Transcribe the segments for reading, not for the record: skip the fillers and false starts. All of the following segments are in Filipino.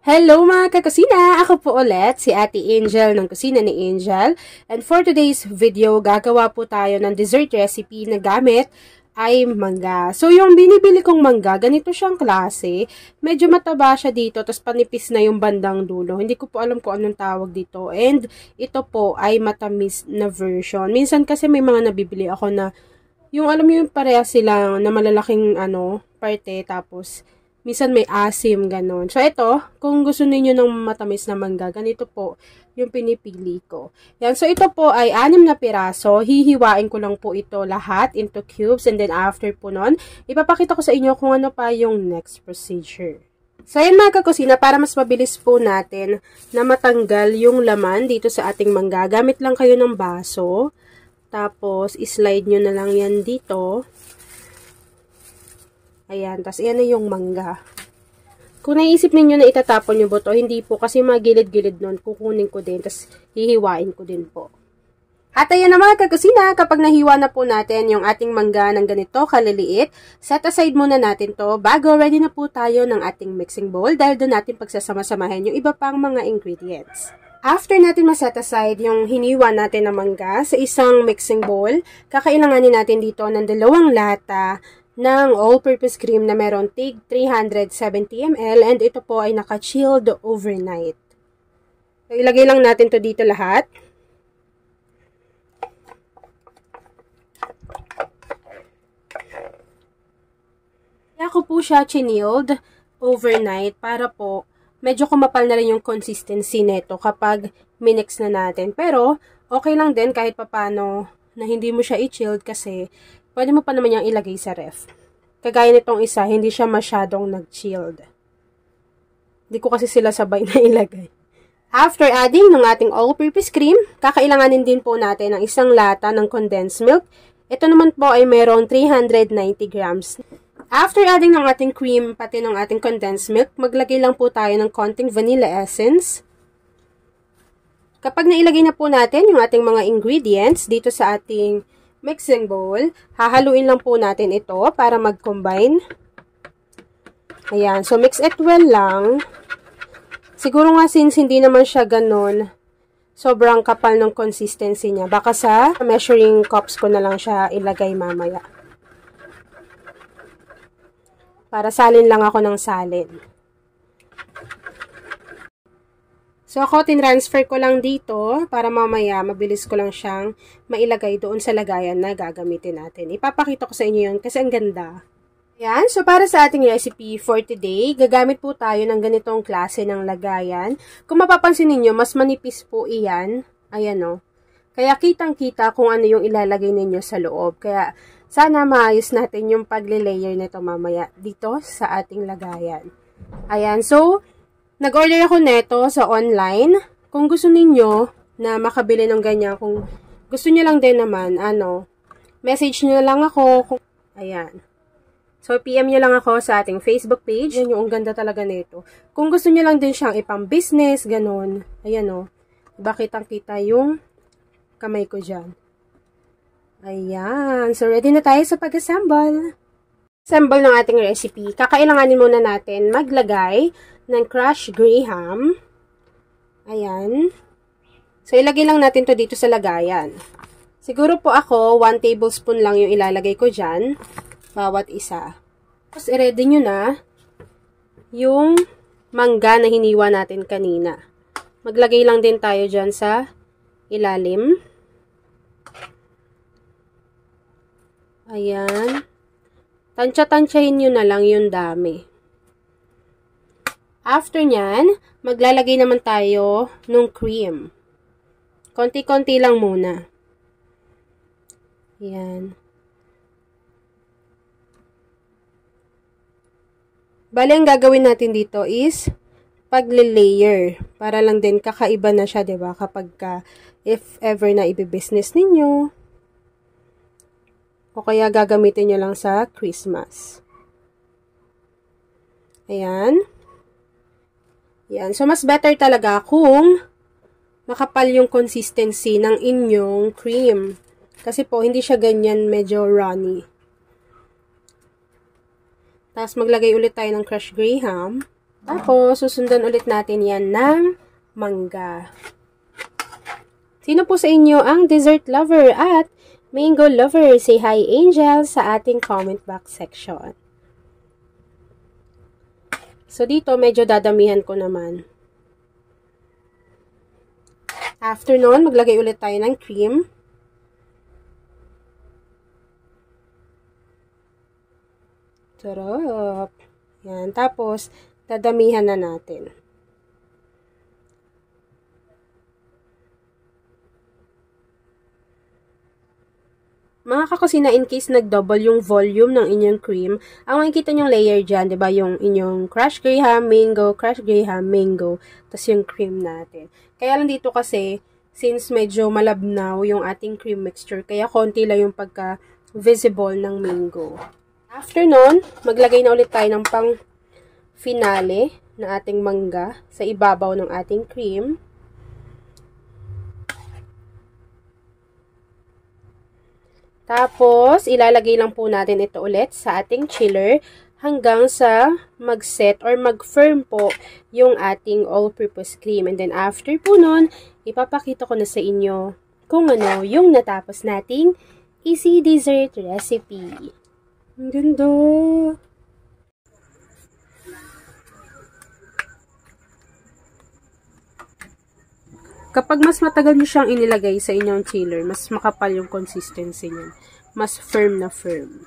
Hello mga kakusina! Ako po ulit, si Ate Angel ng Kusina ni Angel. And for today's video, gagawa po tayo ng dessert recipe na gamit ay mangga. So yung binibili kong mangga, ganito siyang klase. Medyo mataba siya dito, tapos panipis na yung bandang dulo. Hindi ko po alam kung anong tawag dito. And ito po ay matamis na version. Minsan kasi may mga nabibili ako na, yung alam mo yung pareha silang na malalaking parte, tapos minsan may asim, ganon. So, ito, kung gusto niyo ng matamis na mangga, ganito po yung pinipili ko. Yan. So, ito po ay 6 na piraso. Hihiwain ko lang po ito lahat into cubes. And then, after po nun, ipapakita ko sa inyo kung ano pa yung next procedure. So, ayan mga kakusina, para mas mabilis po natin na matanggal yung laman dito sa ating mangga, gamit lang kayo ng baso. Tapos, islide nyo na lang yan dito. Ayan, tas yan na yung mangga. Kung naisip ninyo na itatapon yung buto, hindi po kasi magilid-gilid nun, kukunin ko din, tas hihiwain ko din po. At ayan na mga kakusina, kapag nahiwa na po natin yung ating mangga ng ganito kaliliit, set aside muna natin to bago ready na po tayo ng ating mixing bowl dahil doon natin pagsasama-samahin yung iba pang mga ingredients. After natin ma-set aside yung hiniwa natin na mangga sa isang mixing bowl, kakailanganin natin dito ng 2 lata ng all-purpose cream na meron tig 370 ml and ito po ay naka-chilled overnight. So, ilagay lang natin to dito lahat. Kaya ko po siya chinilled overnight para po medyo kumapal na rin yung consistency nito kapag minix na natin. Pero, okay lang din kahit papano na hindi mo siya i-chilled kasi pwede mo pa naman yung ilagay sa ref. Kagaya nitong isa, hindi siya masyadong nag-chilled. Hindi ko kasi sila sabay na ilagay. After adding ng ating all-purpose cream, kakailanganin din po natin ng 1 lata ng condensed milk. Ito naman po ay mayroong 390 grams. After adding ng ating cream, pati ng ating condensed milk, maglagay lang po tayo ng konting vanilla essence. Kapag nailagay na po natin yung ating mga ingredients dito sa ating mixing bowl, hahaluin lang po natin ito para mag-combine. Ayan, so mix it well lang. Siguro nga since hindi naman siya ganun, sobrang kapal ng consistency niya. Baka sa measuring cups ko na lang siya ilagay mamaya. Para salin lang ako ng salin. So, ako, tinransfer ko lang dito para mamaya mabilis ko lang siyang mailagay doon sa lagayan na gagamitin natin. Ipapakita ko sa inyo yun kasi ang ganda. Ayan, so para sa ating recipe for today, gagamit po tayo ng ganitong klase ng lagayan. Kung mapapansin niyo mas manipis po iyan. Ayan o. Kaya kitang-kita kung ano yung ilalagay ninyo sa loob. Kaya sana maayos natin yung pagle-layer nito mamaya dito sa ating lagayan. Ayan, so nag-order ako neto sa online. Kung gusto ninyo na makabili ng ganyan, kung gusto niyo lang din naman, message niyo lang ako. Ayan. So, PM niyo lang ako sa ating Facebook page. Yan yung ganda talaga nito. Kung gusto niyo lang din siyang ipang-business, ganun. Ayan o. Diba kitang-kita yung kamay ko dyan. Ayan. So, ready na tayo sa pag-assemble. Assemble ng ating recipe. Kakailanganin muna natin maglagay ng crushed graham. Ayan. So, ilagay lang natin to dito sa lagayan. Siguro po ako, 1 tablespoon lang yung ilalagay ko dyan. Bawat isa. Tapos, i-ready nyo na yung mangga na hiniwa natin kanina. Maglagay lang din tayo dyan sa ilalim. Ayan. Tansya-tansyahin nyo na lang yung dami. After nyan, maglalagay naman tayo ng cream. Konti-konti lang muna. Yan. Bale, ang gagawin natin dito is pagle-layer. Para lang din kakaiba na siya, diba? Kapag if ever na ibe-business ninyo, o kaya gagamitin nyo lang sa Christmas. Ayan. Yan. So, mas better talaga kung makapal yung consistency ng inyong cream. Kasi po, hindi siya ganyan medyo runny. Tapos, maglagay ulit tayo ng crushed graham. Tapos, susundan ulit natin yan ng mangga. Sino po sa inyo ang dessert lover at mango lover? Say hi, Angel, sa ating comment box section. So, dito, medyo dadamihan ko naman. After nun, maglagay ulit tayo ng cream. Sarap. Yan. Tapos, dadamihan na natin. Mga kakusina, in case nag-double yung volume ng inyong cream, ang makikita nyong layer dyan, diba, yung inyong crushed graham, mango, tapos yung cream natin. Kaya lang dito kasi, since medyo malabnaw yung ating cream mixture, kaya konti lang yung pagka-visible ng mango. After nun, maglagay na ulit tayo ng pang-finale na ating mangga sa ibabaw ng ating cream. Tapos, ilalagay lang po natin ito ulit sa ating chiller hanggang sa mag-set or mag-firm po yung ating all-purpose cream. And then, after po nun, ipapakita ko na sa inyo kung ano yung natapos nating easy dessert recipe. Ang ganda! Kapag mas matagal nyo siyang inilagay sa inyong chiller, mas makapal yung consistency niyan. Mas firm na firm.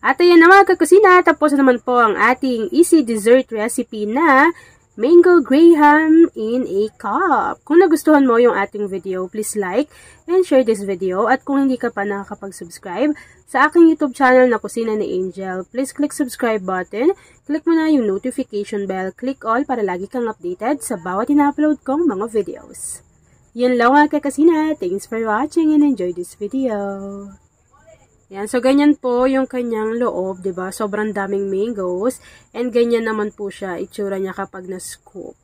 At ayan na mga kakusina, tapos naman po ang ating easy dessert recipe na mango graham in a cup. Kung nagustuhan mo yung ating video, please like and share this video. At kung hindi ka pa nakakapag-subscribe sa aking YouTube channel na Kusina ni Angel, please click subscribe button. Click mo na yung notification bell. Click all para lagi kang updated sa bawat ina-upload kong mga videos. Yun lang mga kakusina. Thanks for watching and enjoy this video. Yan, so ganyan po yung kanyang loob, 'di ba? Sobrang daming mangoes and ganyan naman po siya itsura niya kapag na-scoop.